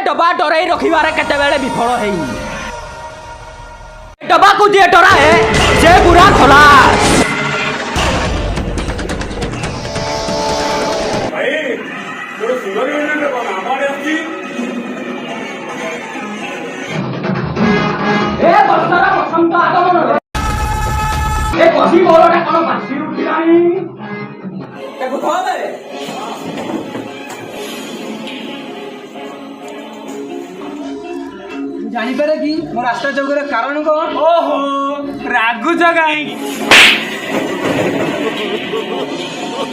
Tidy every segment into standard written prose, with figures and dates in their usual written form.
डबा डरई रखिबारे केतेबेले विफल हेई डबा को जे डराए से बुरा खलास भाई मोर सुंदर ने डबा हमारे आसी ए बसरा बसंत आगमन ए कसी बोलटा कोन बासी उठिलानी ताको खावे जानिपारे कि मो रास्ता चौकर कारण कौन ओहो रागु जगाई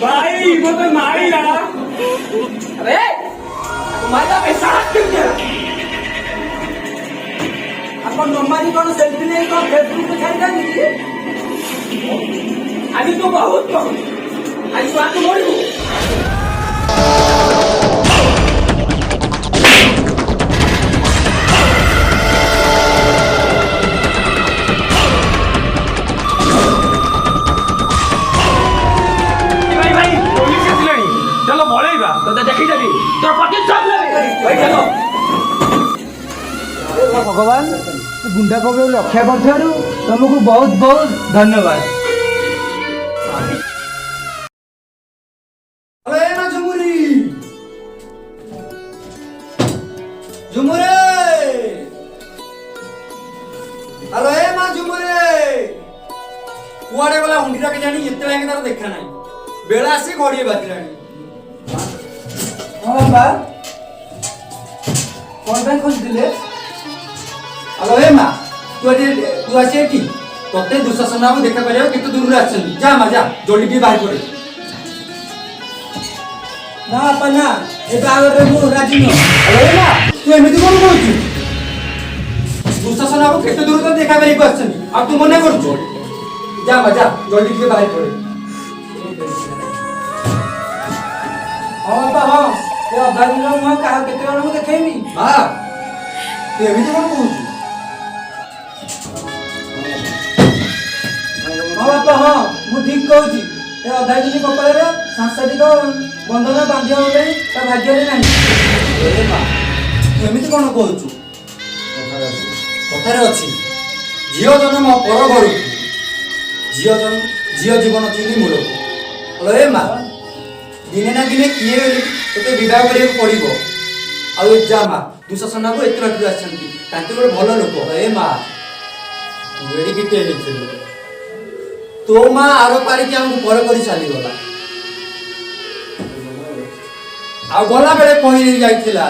भाई वो तो मारी ला अरे तुम्हारा पैसा क्यों दिया अपन मम्मा जी कौन सेल्फी नहीं कौन फेसबुक पे छाड़ देंगे आज तो बहुत आज बात मोड़ू चलो बोलेगा तो देखी जाबी तोर पति सब ले भाई चलो भगवान गुंडा को रक्षा कर तुमको बहुत बहुत धन्यवाद झुमुरी झुमुरे हेलो ए मां झुमुरे कुआड़े वाला हुंडीरा के जानी एते लागे तार देखा नहीं बेला आसी घोड़ी बाजलानी हाँ बाबा कौन बैंक खोज दिले हेलो ए मां तू आसी एठी तोते दुशासन बाबू देखा करियो केते दूर रे आछन जा मा जा जोडी के बाहर पड़े ना अपना ए बागर रे मु राजी न हेलो ए मां तू एमिति कोन कहू दुशासन बाबू केते दूर तो देखा करि आछन आ तू मने करछु जा मा जा जोडी के बाहर पड़े हाँ बाबा हाँ ये अधा दिन मैं कहा केते जन को देखेमी हां तू एमिति कोन कहू हाँ बाबा हाँ मु ठीक कहू ए अधा दिन कपाल रे सांसारिक बंधन बांधिया होले ता भाग्य रे नाही ए मां तू एमिति कोन कहू कथारे अछि जियो जन्म पर घर जियो जीवन चुली मूल हेलो ए मां दिने ना दिने किए तोते विवाह करिया पड़िबो आ जा मा दुशासन को एत बाटू आछंती तांते गोटे भल लोक ए मा तू एडी किते हेछलो तो मा आरो पारी के हमको पर करी चली गला आ गला बेले कहि जाइथिला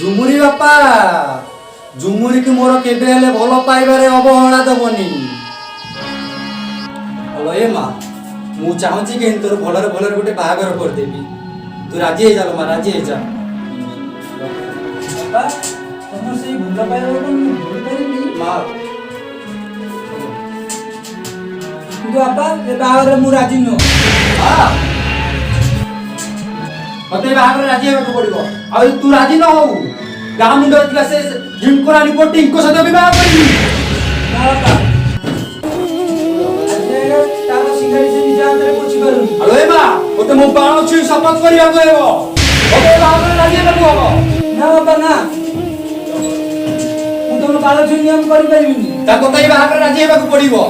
झुमुरी बापा झुमुरी के मोर केबे हेले भलो पाइबारे अवहेला दबनी हेलो ए मा मु चाहूची कि तोर भलरे भलरे गोटे बाहागर कर देबी तू राजी हे जालो मा राजी हे जा बाबा तुम से भूला पाए हो तुम भूल करेंगी मां तू बाबा ए बाहागर मु राजी नो हां मते बाहागर राजी हेबा को पड़िबो आ तू राजी न हो गाम मुंडो इतला से जिमकोरानी कोटी इनको सदे विवाह करी ना बाबा हेलो ए मां ओते मो बाण छि शपथ करिया गयो ओते बाण लागि लगो हो ना बाबा ना मु तो बाण छि नियम करि परिबिनी ता कोतई बाण राजी हेबा को पड़िबो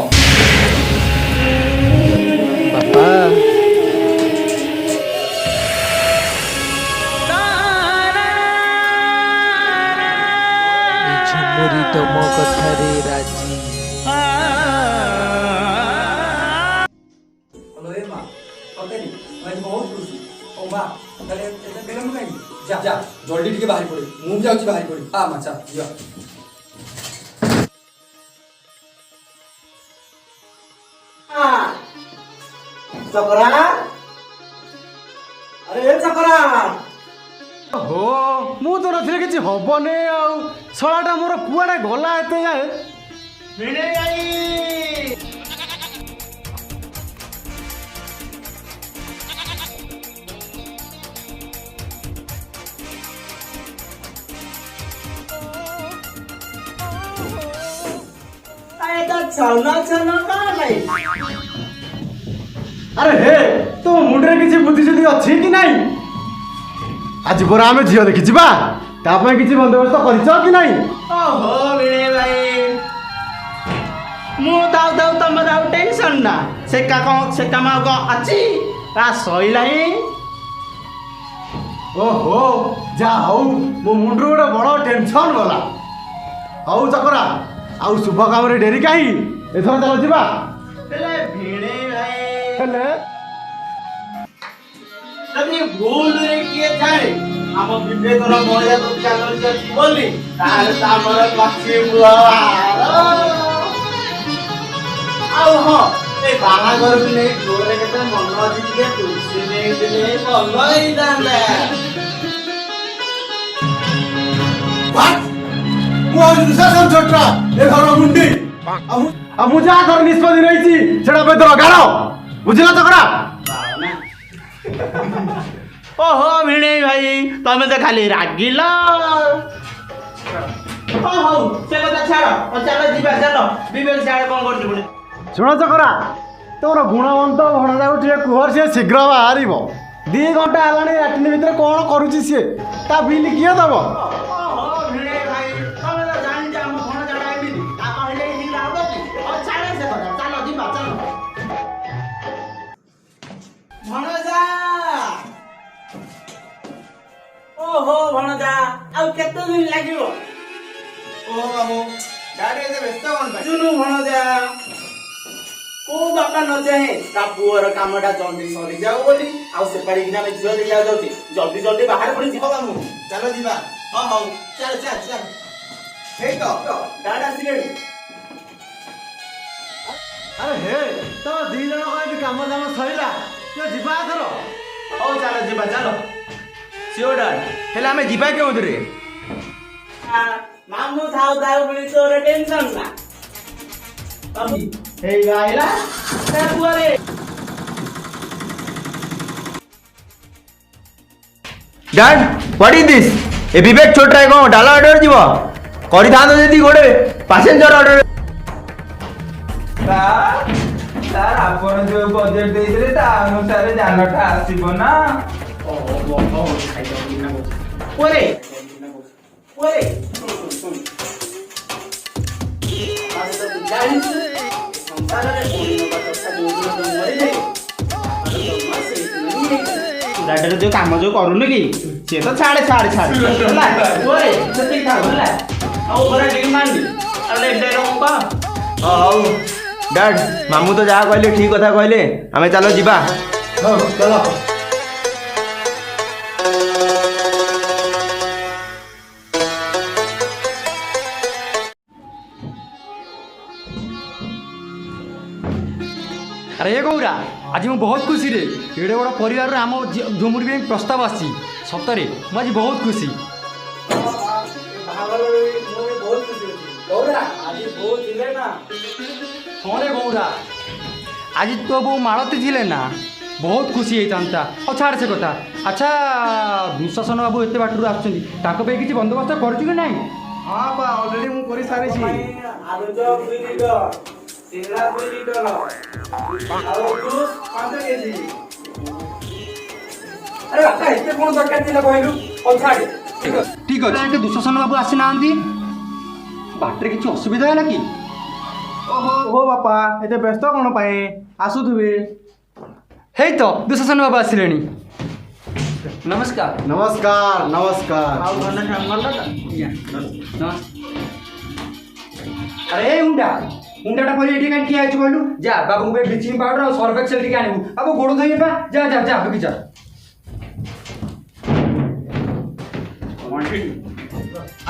बाबा ए झुमुरी तो मो कथा रे राजी जा जा जल्दी टिके बाहर पड़े मु भी जाउची बाहर पड़े आ माचा जा चकरा अरे ए चकरा हो मु तो नथिले किछि हबने आ छळाटा मोर कुआडे गला एते जाए मेने आई अरे हे तो मुंडरे किछि बुद्धि जुदी अछि कि नाही आज बरा आमे झियो देखि जिबा ତା ପାଇଁ କିଛି ବନ୍ଦୋବସ୍ତ କରିଛ କି ନାହିଁ? ଓହୋ ଭିଣେଇ ଭାଇ ମୁଁ ଦାଉ ଦାଉ ତମର ଆଉ ଟେନସନ୍ ନା ସେ କାମ ଆଉ କ'ଣ ଅଛି ତା ସଇଲାଣି। ଓହୋ ଯାହା ହଉ ମୋ ମୁଣ୍ଡରୁ ଗୋଟେ ବଡ଼ ଟେନସନ୍ ଗଲା। ହଉ ଚକରା ଆଉ ଶୁଭ କାମରେ ଡେରି କାହିଁ, ଏଥର ଚାଲ ଯିବା। ହେଲେ ଭିଣେଇ ଭାଇ ହେଲେ ଯଦି ଭୁଲରେ କିଏ ଜାଣେ ଆମ ବିବେକର ମହିଳା ଦୋକାନରେ ଅଛି ବୋଲି ତାହେଲେ ତ ଆମର ବାଛିବୁ। ଆଉ ହଁ ଏ ବାହାଘରକୁ ନେଇ ତୋର କେତେ ମନ ଅଛି ଟିକେ ତୁଳସୀ ନେଇଥିଲେ ଭଲ ହେଇଥାନ୍ତା। ମୁଁ ହଉଛି ଦୁଶାସନ ଛୋଟରା ଏ ଘର ମୁଣ୍ଡି। ଆଉ ମୁଁ ଯାହା ଘର ନିଷ୍ପତ୍ତି ନେଇଛି ସେଟା ପାଇଁ ତୋର ଗାର, ବୁଝିଲ ଚକରା? ଓହୋ ଭିଣେଇ ଭାଇ ତମେ ତ ଖାଲି ରାଗିଲ। ହଉ ସେ କଥା ଛାଡ଼, ଚାଲ ଯିବା ଚାଲ। ବିବେକ ସିଆଡ଼େ କ'ଣ କରୁଛୁ ପୁଣି? ଶୁଣ ଚକରା, ତମର ଗୁଣବନ୍ତ ଭଣଜାକୁ ଟିକେ କୁହ, ସିଏ ଶୀଘ୍ର ବାହାରିବ। 2 ଘଣ୍ଟା ହେଲାଣି ଲାଟ୍ରିନ୍ ଭିତରେ କ'ଣ କରୁଛି ସିଏ, ତା ବିଲ୍ କିଏ ଦବ? ଓହୋ ଭିଣେଇ ଭାଇ ତମେ ତ ଜାଣିଛ ଆମ ଭଣଜାଟା ଏମିତି, ତା କହିଲେ ହିଁ ଲାଭ କି? ଛାଡ଼ ସେ କଥା, ଚାଲ ଯିବା ଚାଲ। ଭଣଜା ଓହୋ ଭଣଜା ଆଉ କେତେ ଦିନ ଲାଗିବ? ଓହୋ ବାବୁ ଗାଡ଼ି ଏତେ ବ୍ୟସ୍ତ କ'ଣ ପାଇଁ? ଶୁଣୁ ଭଣଜା କୋଉ ବାପା ନ ଚାହେଁ ତା ପୁଅର କାମଟା ଜଲ୍ଦି ସରିଯାଉ ବୋଲି, ଆଉ ସେପାଡ଼ିକିନା ଆମେ ଝିଅ ଦେଖିବାକୁ ଯାଉଛି। ଜଲ୍ଦି ଜଲ୍ଦି ବାହାରେ ପଡ଼ି ଯିବ ବାବୁ। ଚାଲ ଯିବା। ହଁ ହଉ ଚାଲ ଚାଲ ଚାଲ। ହେଇ ତ ଗାଡ଼ି ଆସିଲେଣି। ଆରେ ହେ ତମ 2 ଜଣ ଏଠି କାମ ଦାମ ସରିଲା, ଯିବା ଏଥର। ହଉ ଚାଲ ଯିବା ଚାଲ। ସିଓର ହେଲେ ଆମେ ଯିବା କେଉଁଥିରେ? ମାମୁଁ ଥାଉ ଥାଉ ବୋଲି ତୋର ଟେନସନ୍ ନା। ହେଇ ଆଇଲା ପୁଅରେ। Dad, what is this? ଏ ବିବେକ ଛୋଟରା କ'ଣ ଡାଲା ଅର୍ଡର ଯିବ? କରିଥାନ୍ତ ଯଦି ଗୋଟେ ପାସେଞ୍ଜର ଅର୍ଡର। ସାର୍ ଆପଣ ଯୋଉ ବଜେଟ ଦେଇଥିଲେ ତା ଅନୁସାରେ ଯାନଟା ଆସିବ ନା। ପୁଅରେ ପୁଅରେ ଗାଡ଼ିରେ ଯୋଉ କାମ ଯୋଉ କରୁନି କି ସିଏ ତ ଛାଡ଼େ ଛାଡ଼େ ଛାଡ଼େ ହେଲା। ପୁଅରେ ସେତିକି ଥାଉ ହେଲା। ଆଉ ପୁରା ଟିକେ ମାନି ଆଉ ଲେଟ୍ କହ। ହଉ ଡାଡ୍, ମାମୁଁ ତ ଯାହା କହିଲେ ଠିକ କଥା କହିଲେ, ଆମେ ଚାଲ ଯିବା। ହଉ ଚାଲ। ଆରେ ଏ ଗୌରା, ଆଜି ମୁଁ ବହୁତ ଖୁସିରେ ଏଡ଼େ ବଡ଼ ପରିବାରରେ ଆମ ଝୁମୁରି ପାଇଁ ପ୍ରସ୍ତାବ ଆସିଛି। ସତରେ ମୁଁ ଆଜି ବହୁତ ଖୁସି। ହଁ ରେ ଗୌରା, ଆଜି ତୋ ବୋଉ ମାଳତୀ ଥିଲେ ନା ବହୁତ ଖୁସି ହେଇଥାନ୍ତା। ଆଉ ଛାଡ଼ ସେ କଥା। ଆଚ୍ଛା ଦୁଃଶାସନ ବାବୁ ଏତେ ବାଟରୁ ଆସୁଛନ୍ତି, ତାଙ୍କ ପାଇଁ କିଛି ବନ୍ଦୋବସ୍ତ କରୁଛୁ କି ନାହିଁ? ହଁ ବା ଅଲରେଡ଼ି ମୁଁ କରିସାରିଛି। ଆରେ ବାପା ଏତେ କ'ଣ ଦରକାର ଥିଲା କହିଲୁ? ହଉ ଛାଡ଼େ। ଠିକ୍ ଅଛି। ଏଠି ଦୁଃଶାସନ ବାବୁ ଆସିନାହାନ୍ତି, ବାଟରେ କିଛି ଅସୁବିଧା ହେଲା କି? ଓହୋ ବାପା ଏତେ ବ୍ୟସ୍ତ କ'ଣ ପାଇଁ? ଆସୁଥିବେ। ହେଇ ତ ଦୁଃଶାସନ ବାବୁ ଆସିଲେଣି। ନମସ୍କାର। ନମସ୍କାର ନମସ୍କାର। ଆଉ ଭଲ ଭଲ ତ? ଆରେ ଏ ମୁଣ୍ଡାଟା କରି ଏଠି କାହିଁ ଠିଆ ହେଇଛୁ କହିଲୁ? ଯା ବାବୁଙ୍କୁ ବ୍ଲିଚିଂ ପାଉଡର ଆଉ ସର୍ଫ ଏକ୍ସେଲ ଟିକେ ଆଣିବୁ। ବାବୁ ଗୋଡ଼ ଧୋଇବେ ବା, ଯା ଯା ଯା ବାକି ଯା।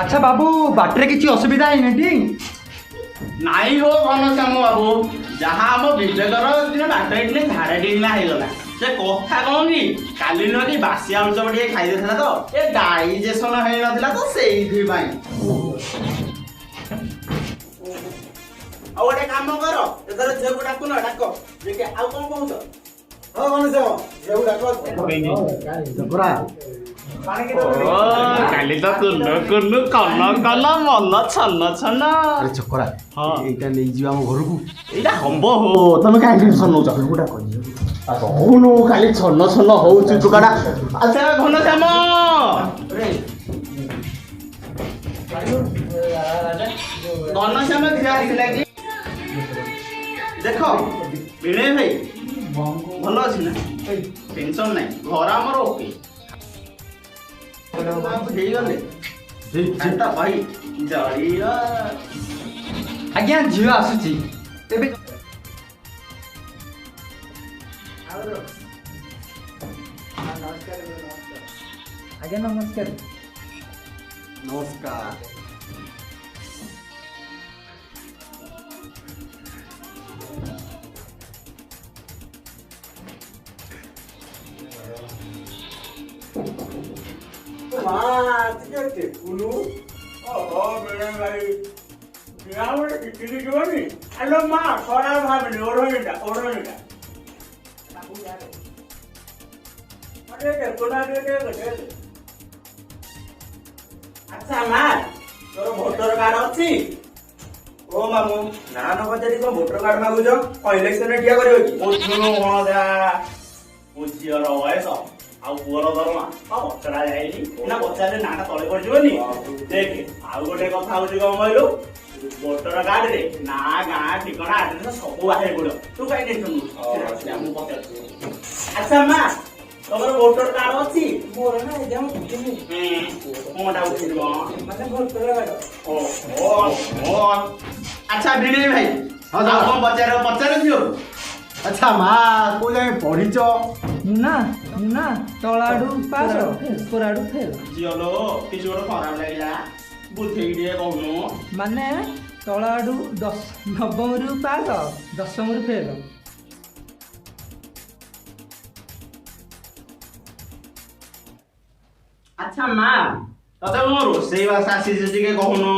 ଆଚ୍ଛା ବାବୁ ବାଟରେ କିଛି ଅସୁବିଧା ହେଇନି? ନାଇଁ ହୋ ଘନଶ୍ୟାମ ବାବୁ, ଯାହା ଆମ ବିବେକର ଦିନ ବାଟରେ ଟିକେ ଝାଡ଼ା ଟିକେ ହେଇଗଲା। ସେ କଥା କ'ଣ କି କାଲି ନୁହଁ କି ବାସି ଆଳୁ ଚପ ଟିକେ ଖାଇ ଦେଇଥିଲା ତ, ଏ ଡାଇଜେସନ ହେଇନଥିଲା ତ ସେଇଥିପାଇଁ। ଆଉ ଗୋଟେ କାମ କର, ଏଥର ଝିଅକୁ ଡାକୁନ, ଡାକ ଦେଖେ ଆଉ କ'ଣ କହୁଛ? ହଁ ଗଣେଶ ଝିଅକୁ ଡାକ। କାଲି ତ କୁଲୁ କୁଲୁ କଲ କଲ ମଲ ଛନ ଛନ। ଆରେ ଚକରା, ଏଇଟା ନେଇଯିବା ଆମ ଘରକୁ। ଏଇଟା ହବ ହୋ, ତମେ କାହିଁ ଟେନସନ ନଉଛ? କୋଉଟା କହିବି କହୁନୁ ଖାଲି ଛନ ଛନ ହଉଛୁ ଟୁକାଟା। ଆଚ୍ଛା ଘନଶ୍ୟାମ ଘନଶ୍ୟାମ ଝିଅ ଆସିଲା କି ଦେଖ ବିନୟ ଭାଇ ଭଲ ଅଛି ନା ଟେନସନ ନାହିଁ ଘର ଆମର ଓକେ ହେଇଗଲେ ଭାଇ ଜଳିଆ ଆଜ୍ଞା ଝିଅ ଆସୁଛି ତେବେ ଆଜ୍ଞା ନମସ୍କାର। ନମସ୍କାର। ଟେକୁଲୁ ଓହୋ ବେଣେ ଭାଇ ଗୋଟେ ଟିକିଲି ଯିବନି ଆଲୋ ମା ଖରାପ ଭାବିନି ଓଢଣୀଟା ଆଚ୍ଛା ମା ତୋର ଭୋଟର କାର୍ଡ ଅଛି? ଓ ମାମୁ ନା ନ ପଚାରି କଣ ଭୋଟର କାର୍ଡ ମାଗୁଛ କଣ ଇଲେକ୍ସନରେ ଠିଆ କରିବ କି? ମୋ ଝିଅର ବୟସ ଆଉ ପୁଅର ଦରମା ପଚରା ଯାଇନି ନା ପଚାରିଲେ ନାଟା ତଳେ ପଡିଯିବନି। ଦେଖେ ଆଉ ଗୋଟେ କଥା ହଉଛି କଣ କହିଲୁ ଭୋଟର କାର୍ଡରେ ନା ଗାଁ ଠିକଣା ଆଡ୍ରେସ ସବୁ ବାହାରି ପଡିବ ତୁ କାଇଁ ଟେନସନ ନଉଛୁ ମୁଁ ପଚାରୁଛି। ଆଚ୍ଛା ମା ତମର ଭୋଟର କାର୍ଡ ଅଛି? ମୋର ନା ଏକ୍ଜାମ କଣଟା ଉଠିଯିବ ମାନେ ଭୋଟର କାର୍ଡ ଆଚ୍ଛା ବିନୟ ଭାଇ ଆଉ କଣ ପଚାରୁଛୁ? ଆଚ୍ଛା ମା କୋଉ ଯାଏଁ ପଢିଛ? ମୁନା ତଳ ଆଡୁ ପାସ ଉପର ଆଡୁ ଫେଲ। ଝିଅଲୋ କିଛି ଗୋଟେ ଖରାପ ଲାଗିଲା ବୁଝେଇକି ଟିକେ କହୁନୁ। ମାନେ ତଳ ଆଡୁ ନବମରୁ ପାସ ଦଶମରୁ ଫେଲ। ଆଚ୍ଛା ମା ତତେ ମୋ ରୋଷେଇ ବାସ ଆସିଛି ଟିକେ କହୁନୁ।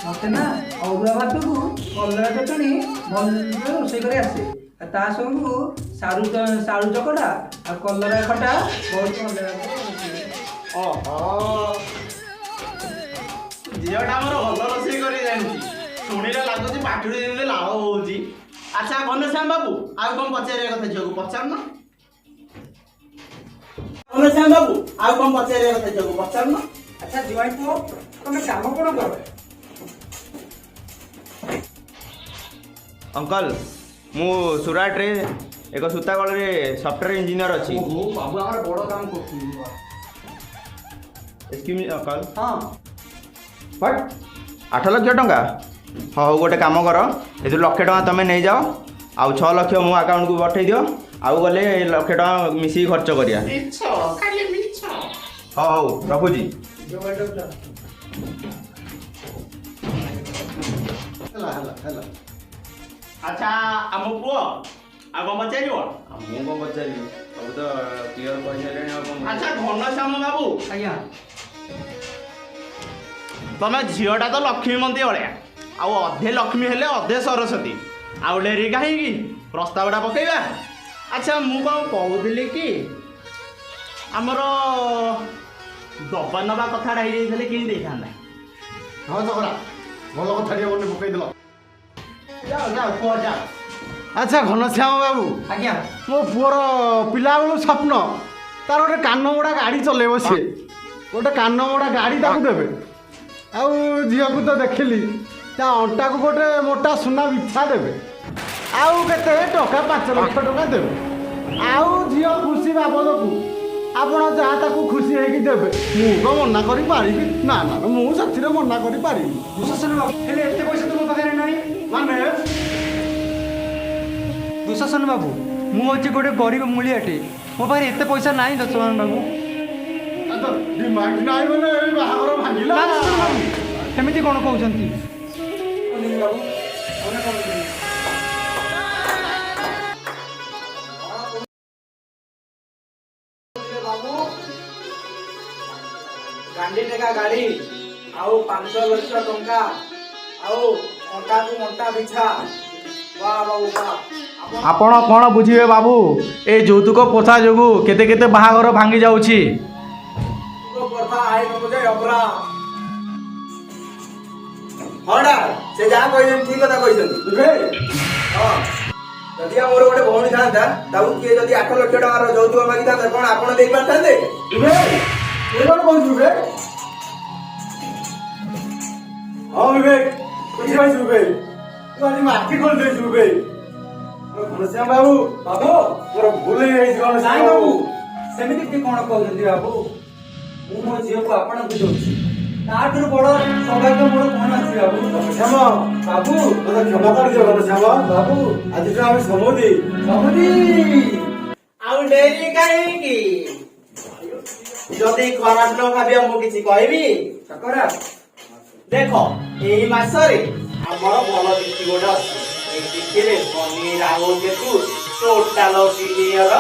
ମତେ ନା ଅରୁଆ ଭାତକୁ କଲରା ଚଟଣି ଭଲ ରୋଷେଇ କରି ଆସେ ଆଉ ତା ସାଙ୍ଗକୁ ସାରୁ ଚକଟା ଆଉ କଲରା ଖଟା ବହୁତ ଭଲ ଲାଗେ। ଓହୋ ଝିଅଟା ଆମର ଭଲ ରୋଷେଇ କରି ଜାଣିଛି ଶୁଣିଲେ ଲାଗୁଛି ପାଟିରୁ ଯେମିତି ଲାଳ ହଉଛି। ଆଚ୍ଛା ଘନଶ୍ୟାମ ବାବୁ ଆଉ କଣ ପଚାରିବା କଥା ଝିଅକୁ ପଚାରୁନ। ଘନଶ୍ୟାମ ବାବୁ ଆଉ କଣ ପଚାରିବା କଥା ଝିଅକୁ ପଚାରୁନ। ଆଚ୍ଛା ଜୁଆଇଁ ପୁଅ ତମେ କାମ କଣ କର? ଅଙ୍କଲ ମୁଁ ସୁରାଟରେ ଏକ ସୂତାକଳରେ ସଫ୍ଟୱେୟାର ଇଞ୍ଜିନିୟର ଅଛି। ଓହୋ ବାବୁ ଆମର ବଡ଼ କାମ କରୁଛନ୍ତି। ଏକ୍ସକ୍ୟୁଜ୍ ମି ଅଙ୍କଲ। ହଁ ବଟ୍ 8 ଲକ୍ଷ ଟଙ୍କା ହଉ ଗୋଟେ କାମ କର ଏଥିରୁ 1 ଲକ୍ଷ ଟଙ୍କା ତୁମେ ନେଇଯାଅ ଆଉ 6 ଲକ୍ଷ ମୋ ଆକାଉଣ୍ଟକୁ ପଠାଇ ଦିଅ ଆଉ ଗଲେ 1 ଲକ୍ଷ ଟଙ୍କା ମିଶିକି ଖର୍ଚ୍ଚ କରିବା। ହଉ ରଖୁଛି। ହେଲା ଆଚ୍ଛା ଆମ ପୁଅ ଆଉ କଣ ପଚାରିବ? ମୁଁ କ'ଣ ପଚାରିବି ସବୁ ତ କ୍ଲିୟର କହିସାରିଲେଣି ଆଉ କ'ଣ। ଆଚ୍ଛା ଘନଶ୍ୟାମ ବାବୁ ଆଜ୍ଞା ତମେ ଝିଅଟା ତ ଲକ୍ଷ୍ମୀମନ୍ତୀ ଭଳିଆ ଆଉ ଅଧେ ଲକ୍ଷ୍ମୀ ହେଲେ ଅଧେ ସରସ୍ୱତୀ ଆଉ ଡେରି କାହିଁକି ପ୍ରସ୍ତାବଟା ପକେଇବା। ଆଚ୍ଛା ମୁଁ କ'ଣ କହୁଥିଲି କି ଆମର ଦବା ନବା କଥାଟା ହେଇଯାଇଥିଲେ କେମିତି ଦେଇଥାନ୍ତା? ହଁ ଚକରା ଭଲ କଥା ଟିକେ ମନେ ପକେଇଦେଲ। ଯାଅ କୁହ ଯାଅ। ଆଚ୍ଛା ଘନଶ୍ୟାମ ବାବୁ ଆଜ୍ଞା ମୋ ପୁଅର ପିଲାବେଳୁ ସ୍ୱପ୍ନ ତାର ଗୋଟେ କାନମୋଡ଼ା ଗାଡ଼ି ଚଲେଇବ ସିଏ ଗୋଟେ କାନମୋଡ଼ା ଗାଡ଼ି ତାକୁ ଦେବେ। ଆଉ ଝିଅକୁ ତ ଦେଖିଲି ତା ଅଣ୍ଟାକୁ ଗୋଟେ ମୋଟା ସୁନା ବିଛା ଦେବେ ଆଉ କେତେ ଟଙ୍କା 5 ଲକ୍ଷ ଟଙ୍କା ଦେବେ ଆଉ ଝିଅ ଖୁସି ବାବଦକୁ ଆପଣ ଯାହା ତାକୁ ଖୁସି ହେଇକି ଦେବେ ମୁଁ ତ ମନା କରିପାରିବି ନା ମୁଁ ସେଥିରେ ମନା କରିପାରିବି। ଦୁଶାସନ ବାବୁ ହେଲେ ଏତେ ପଇସା ତ ମୋ ପାଖରେ ନାହିଁ। ମାନେ ଦୁଶାସନ ବାବୁ ମୁଁ ହେଉଛି ଗୋଟେ ଗରିବ ମୂଳିଆଟେ ମୋ ପାଖରେ ଏତେ ପଇସା ନାହିଁ ଦୁଶାସନ ବାବୁ। ଡିମାଣ୍ଡ ନାହିଁ ମାନେ ଏଇ ବାହାଘର ଭାଙ୍ଗିଲା। ସେମିତି କ'ଣ କହୁଛନ୍ତି? ଗାଣ୍ଡି ଟେକା ଗାଡ଼ି ଆଉ 5 ଲକ୍ଷ ଟଙ୍କା ଆଉ ଅଣ୍ଟାକୁ ଅଣ୍ଟା ବିଛା ବାଃ ବାବୁ ବାଃ। ଆପଣ କ'ଣ ବୁଝିବେ ବାବୁ ଏ ଯୌତୁକ ପ୍ରଥା ଯୋଗୁଁ କେତେ କେତେ ବାହାଘର ଭାଙ୍ଗି ଯାଉଛି। କଥା ଆଇନ ବୁଝେ ଅପରା ହଁଟା ସେ ଯାହା କହିଛନ୍ତି ଠିକ କଥା କହିଛନ୍ତି ବୁଝେ। ହଁ ଯଦି ଆମର ଗୋଟେ ଭଉଣୀ ଥାନ୍ତା ତାକୁ କିଏ ଯଦି 8 ଲକ୍ଷ ଟଙ୍କାର ଯୌତୁକ ମାଗିଥାନ୍ତା କଣ ଆପଣ ଦେଇପାରିଥାନ୍ତେ? ହଁ ବିବେକ ବୁଝିପାରୁଛୁ ବିବେକ ତୁ ଆଜି ମାଟି ଖୋଲିଦେଇଛୁ ବିବେକ ଘନଶ୍ୟାମ ବାବୁ ବାବୁ ତୋର ଭୁଲ ହେଇଯାଇଛି ନାଇଁ ଘନଶ୍ୟାମ ବାବୁ ବାବୁ। ସେମିତି କି କଣ କହୁଛନ୍ତି ବାବୁ? ମୁଁ ମୋ ଝିଅକୁ ଆପଣଙ୍କୁ ଦଉଛି ତାଠାରୁ ବଡ ସୌଭାଗ୍ୟ ମୋର କଣ ଅଛି ବାବୁ? ଘନଶ୍ୟାମ ବାବୁ ମୋତେ କ୍ଷମା କରିଦିଅ ଘନଶ୍ୟାମ ବାବୁ ଆଜିଠୁ ଆମେ ସମୁଦି ସମୁଦି ଆଉ ଡେରି କାହିଁକି? ଯଦି ଖରାପ ନ ଭାବିବ ମୁଁ କିଛି କହିବି। କାକରା ଦେଖ ଏଇ ମାସରେ ଆମର ଭଲ ତିଥି ଗୋଟେ ଅଛି। ଏଇ ତିଥିରେ ପନିର ଆଉ କେତୁ ଟୋଟାଲ କ୍ଲିୟର।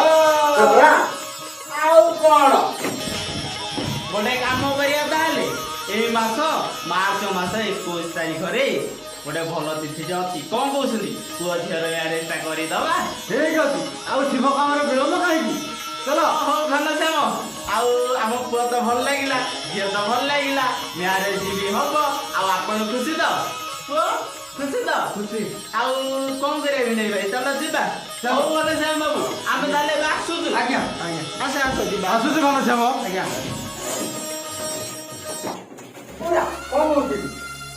ଆଉ କଣ ଗୋଟେ କାମ କରିବା ତାହେଲେ ଏଇ ମାସ ମାର୍ଚ୍ଚ ମାସ 21 ତାରିଖରେ ଗୋଟେ ଭଲ ତିଥିଟେ ଅଛି। କଣ କହୁଛନ୍ତି? ପୁଅ ଝିଅର ମ୍ୟାରେଜ ଟା କରିଦବା। ଠିକ ଅଛି ଆଉ ଶିବ କାମରେ ବିଳମ୍ବ କାହିଁକି? ଚଲ ହଉ ଘନଶ୍ୟାମ, ଆଉ ଆମ ପୁଅ ତ ଭଲ ଲାଗିଲା, ଝିଅ ତ ଭଲ ଲାଗିଲା, ମ୍ୟାରେଜ ବି ହବ। ଆଉ ଆପଣ ଖୁସି ତ? ପୁଅ ଖୁସି ତ? ଖୁସି। ଆଉ କଣ କରିବା ଭିଣେଇ ଭାଇ, ଚାଲ ଯିବା। ହଉ ଘନଶ୍ୟାମ ବାବୁ, ଆମେ ତାହେଲେ ଏବେ ଆସୁଛୁ। ଆଜ୍ଞା ଆସ ଆସ ଯିବା। ଆସୁଛି ଘନଶ୍ୟାମ ଆଜ୍ଞା କଣ କହୁଥିଲି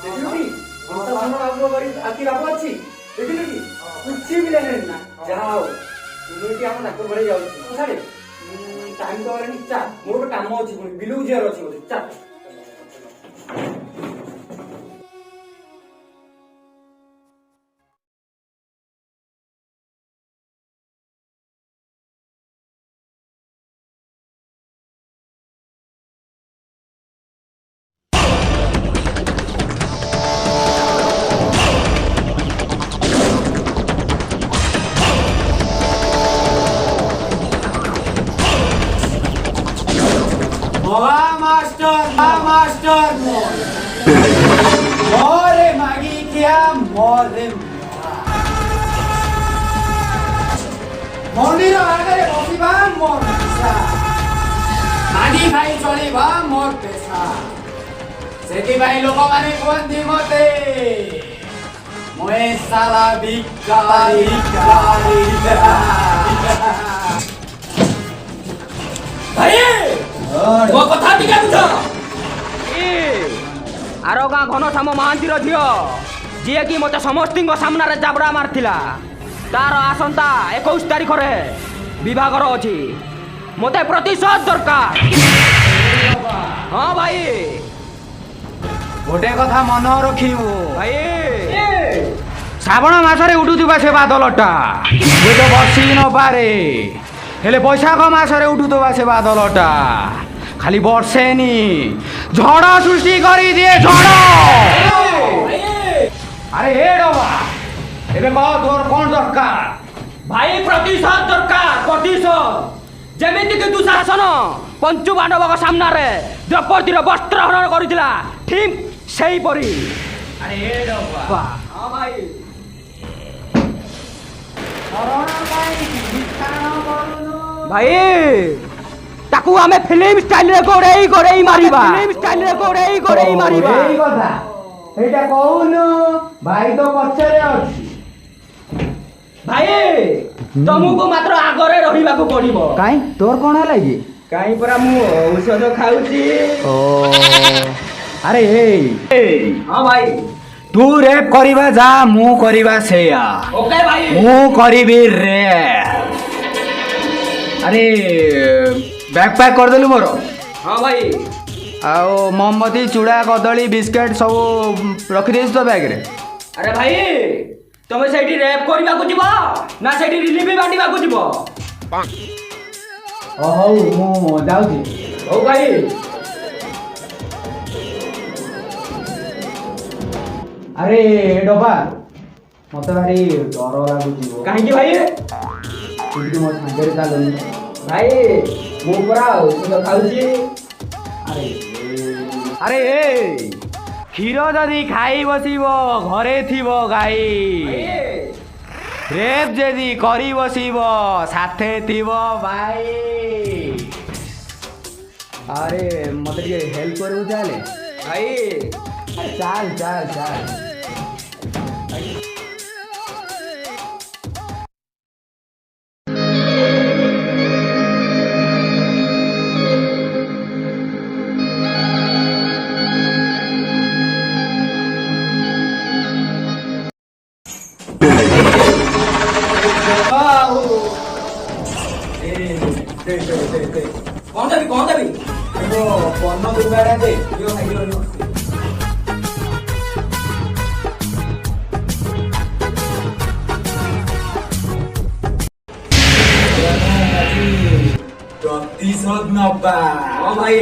ଦେଖିଲୁ କି ଘନଶ୍ୟାମ ବାବୁ ଆଖି ବାବୁ ଅଛି ଦେଖିଲୁ କି କିଛି ବି ଲେଖେନି ନା ଯାହା ହଉ ତୁମେ ଆମ ଡାକ୍ତର ଭଳି ଯାଉଛି ସାଡେ ଟାଇମ ତ ହେଲାଣି ଚା ମୋର ଗୋଟେ କାମ ଅଛି ପୁଣି ବିଲକୁ ଯିବାର ଅଛି ବୋଧେ ଚା मास्टर मोरे मागी क्या मोरे मंदिर आगे बसिबा मोर पेशा मागी खाई चलिबा मोर पेशा सेति भाई लोक माने कोंती मते मोए साला भिखारी भाई ମୋ କଥା ଟିକେ ବୁଝ। ଆର ଗାଁ ଘନଶ୍ୟାମ ମହାନ୍ତିର ଝିଅ ଯିଏକି ମୋତେ ସମସ୍ତଙ୍କ ସାମ୍ନାରେ ଜାବଡ଼ା ମାରିଥିଲା, ତାର ଆସନ୍ତା 21 ତାରିଖରେ ବିଭାଘର ଅଛି। ମୋତେ ପ୍ରତିଶୋଧ ଦରକାର। ହଁ ଭାଇ, ଗୋଟେ କଥା ମନ ରଖିବୁ ଭାଇ ଶ୍ରାବଣ ମାସରେ ଉଠୁଥିବା ସେ ବାଦଲଟା ହୁଏତ ବର୍ଷି ନପାରେ, ହେଲେ ବୈଶାଖ ମାସରେ ଉଠୁଥିବା ସେ ବାଦଲଟା ଖାଲି ବର୍ଷେନି, ଝଡ଼ ସୃଷ୍ଟି କରିଦିଏ ଝଡ଼। ଆରେ ହେ ଡବା ଏବେ କହ ତୋର କଣ ଦରକାର? ଭାଇ ପ୍ରତିଶୋଧ ଦରକାର, ପ୍ରତିଶୋଧ। ଯେମିତିକି ଦୁଃଶାସନ ପଞ୍ଚୁ ପାଣ୍ଡବଙ୍କ ସାମ୍ନାରେ ଦ୍ରୌପଦୀର ବସ୍ତ୍ର ହରଣ କରିଥିଲା, ଠିକ୍ ସେଇପରି। ଆରେ ହେ ଡବା ହଁ ଭାଇ, ଭାଇ ତାକୁ ଆମେ ଫିଲ୍ମ ଷ୍ଟାଇଲରେ ଗୋଡେଇ ଗୋଡେଇ ମାରିବା, ଫିଲ୍ମ ଷ୍ଟାଇଲରେ ଗୋଡେଇ ଗୋଡେଇ ମାରିବା। ଏଇ କଥା ସେଇଟା କହୁନୁ, ଭାଇ ତ ପଛରେ ଅଛି। ଭାଇ ତମକୁ ମାତ୍ର ଆଗରେ ରହିବାକୁ ପଡିବ। କାଇଁ ତୋର କଣ ହେଲା କି? କାହିଁ ପରା ମୁଁ ଔଷଧ ଖାଉଛି। ଓ ଆରେ ହଁ ଭାଇ, ତୁ ରେପ୍ କରିବା ଯା, ମୁଁ କରିବା ସେଇଆ। ଓକେ ଭାଇ। ମୁଁ କରିବି ରେପ୍। ଆରେ ବ୍ୟାଗ୍ ପ୍ୟାକ୍ କରିଦେଲୁ ମୋର? ହଁ ଭାଇ। ଆଉ ମହମବତୀ, ଚୁଡ଼ା, କଦଳୀ, ବିସ୍କେଟ୍ ସବୁ ରଖିଦେଇଛୁ ତ ବ୍ୟାଗ୍ରେ? ଆରେ ଭାଇ ତମେ ସେଇଠି ରେପ୍ କରିବାକୁ ଯିବ ନା ସେଇଠି ରିଲିଫ ବାଣ୍ଟିବାକୁ ଯିବ? ହଉ ମୁଁ ଯାଉଛି। ହଉ ଭାଇ। ଆରେ ଡବା ମତେ ଭାରି ଡର ଲାଗୁଛି। କାହିଁକି ଭାଇ? ତୁ ଟିକେ ମୋ ସାଙ୍ଗରେ ଚାଲୁନି? ଭାଇ ମୁଁ ପରା ଔଷଧ ଖାଉଛି। ଆରେ କ୍ଷୀର ଯଦି ଖାଇ ବସିବ ଘରେ ଥିବ ଗାଈ, ରେପ୍ ଯଦି କରି ବସିବ ସାଥେ ଥିବ ଭାଇ। ଆରେ ମତେ ଟିକେ ହେଲ୍ପ କରିବୁ ତାହେଲେ? ଭାଇ ଚାଲ ଚାଲ ଚାଲ। ବାହୁ ଏ ଦେ କଣ ଦେବି କଣ ଦେବି? ପନ୍ନ ଦୁର୍ଗାଟା ଦେ ଦିଅ ଖାଇକି ରହିବ ପ୍ରତିଶୋଧ ନବା ହଁ ଭାଇ।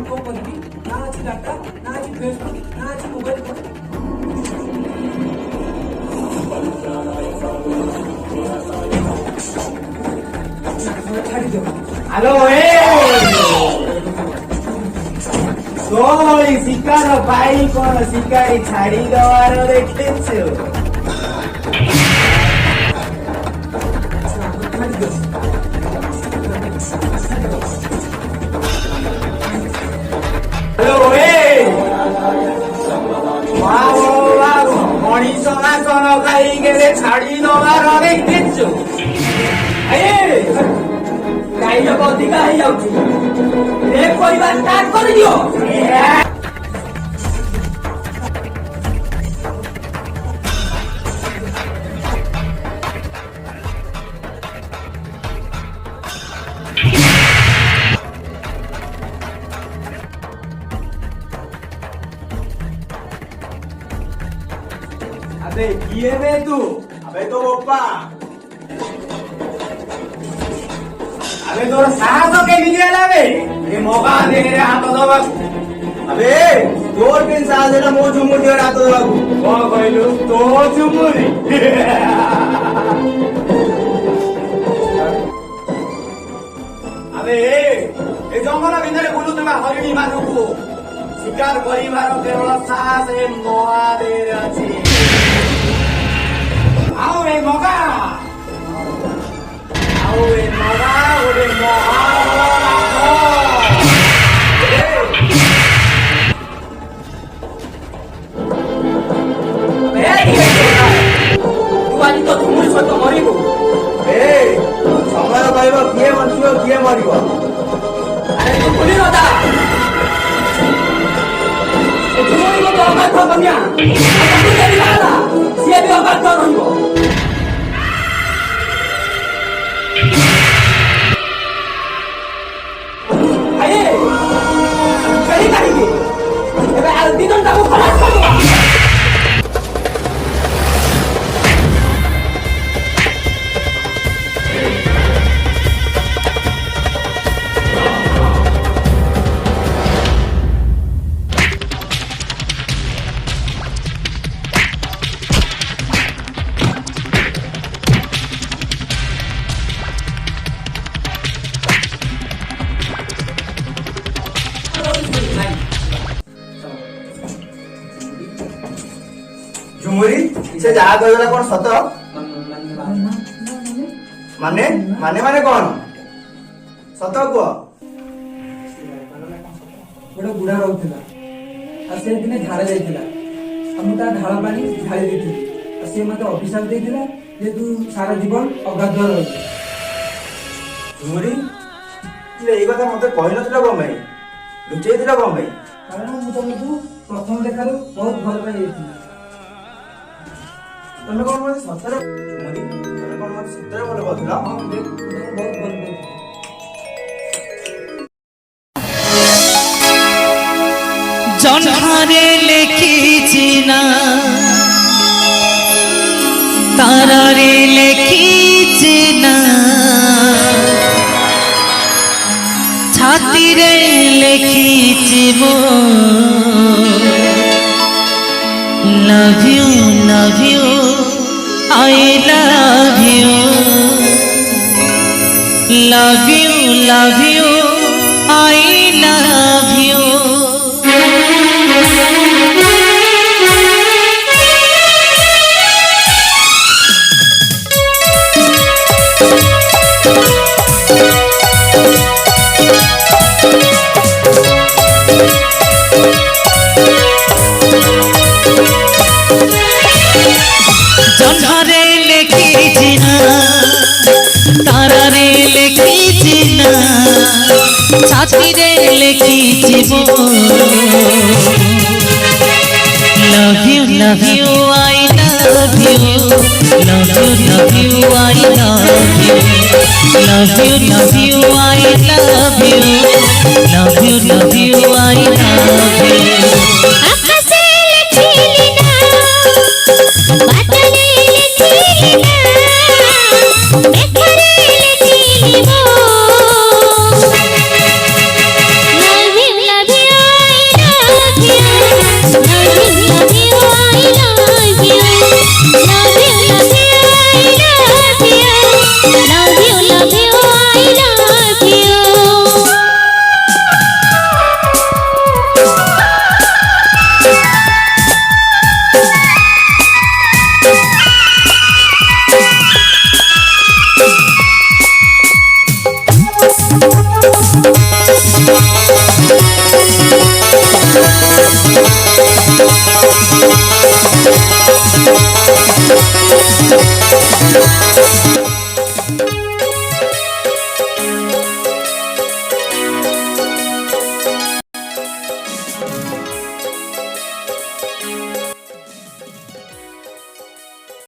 କଣ କରିବି ନା ଅଛି ଡାଟା ନା ଅଛି ଫେସବୁକ୍ ନା ଅଛି ମୋବାଇଲ হ্যালো ওই শিকার ভাই কোন শিকারি ছাড়ি দেওয়ার দেখতেছো হ্যালো মଣିষ মাখন খাই গেলে ছাড়ি দেওয়ার দেখতেছো ଗାଈ ଲୋକ ଅଧିକା ହେଇଯାଉଛି। ରେପ୍ କରିବା ଷ୍ଟାର୍ଟ କରିଦିଅ। अबे किए बे तू अबे तो बोपा अबे तोर साहस केमिति होला बे ए मौका दे रे हाथ दबा अबे तोर के साहस देला मो झुमुरी रे हाथ दबा कोन कहलु तो झुमुरी अबे ए जंगल भितर बुलुतबा हरिणी मानुको शिकार करिबार केवल साहस ए महादेव अछि आओ ए मौका Awe maga ode ତୁ ଆଜି ତ ଝୁମୁରି ସହିତ ମରିବୁ। ସମୟ କହିବ କିଏ ବଞ୍ଚିବ କିଏ ମରିବ ଆରେ ତୁ ଭୁଲି ନଥା। ଝୁମୁରି ଗୋଟେ ଅବାଧ୍ୟ କନ୍ୟା। ତାକୁ ଯଦି ବାହାହେଲା ସିଏ ବି ଅବାଧ୍ୟ ରହିବ। ଏବେ ଆଉ ଦି ଜଣଟାକୁ ଖଲାସ କରିଦେବା। ଝୁମୁରି ସେ ଯାହା କହିଗଲା କଣ ସତ ମାନେ ମାନେ ମାନେ କଣ ସତ କୁହ ଗୋଟେ ବୁଢା ରହୁଥିଲା ଆଉ ସେ ଦିନେ ଝାଡା ଯାଇଥିଲା ଆଉ ମୁଁ ତା ଝାଳ ପାଣି ଢାଳି ଦେଇଥିଲି ଆଉ ସେ ମତେ ଅଭିଶାପ ଦେଇଥିଲା ଯେ ତୁ ସାରା ଜୀବନ ଅଗାଧୁଆ ରହିବୁ। ଝୁମୁରି ଏଇ କଥା ମତେ କହିନଥିଲ କଣ ପାଇଁ ଲୁଚେଇଥିଲ କଣ ପାଇଁ କାରଣ ମୁଁ ତମକୁ ପ୍ରଥମ ଦେଖାରୁ ବହୁତ ଭଲ ପାଇଯାଇଥିଲି। ତମେ କଣ ମତେ ସତରେ ଝୁମୁରି ତମେ କଣ ମତେ ସତରେ ଭଲ ପାଉଥିଲ ହଁ ମୁଁ ତମକୁ ବହୁତ ଭଲ ପାଇଥିଲି। জন্মরে লেখিছি না তারারে লেখিছি না ছাতিরে লেখিছি মো love you I love you I love you জন্মরে লেখিছি না তারারে লেখিছি না ছাতিরে লেখিছি love you, love you, I love you. Love you, love you, I love you. Love you, love you, I love you. Love you, love you, I love you. আকাশে লেখিলি না বাদলে লেখিলি না মেঘরে লেখিলি মো love you I love you love you I love you love you I love you love you love you I love you Thank you.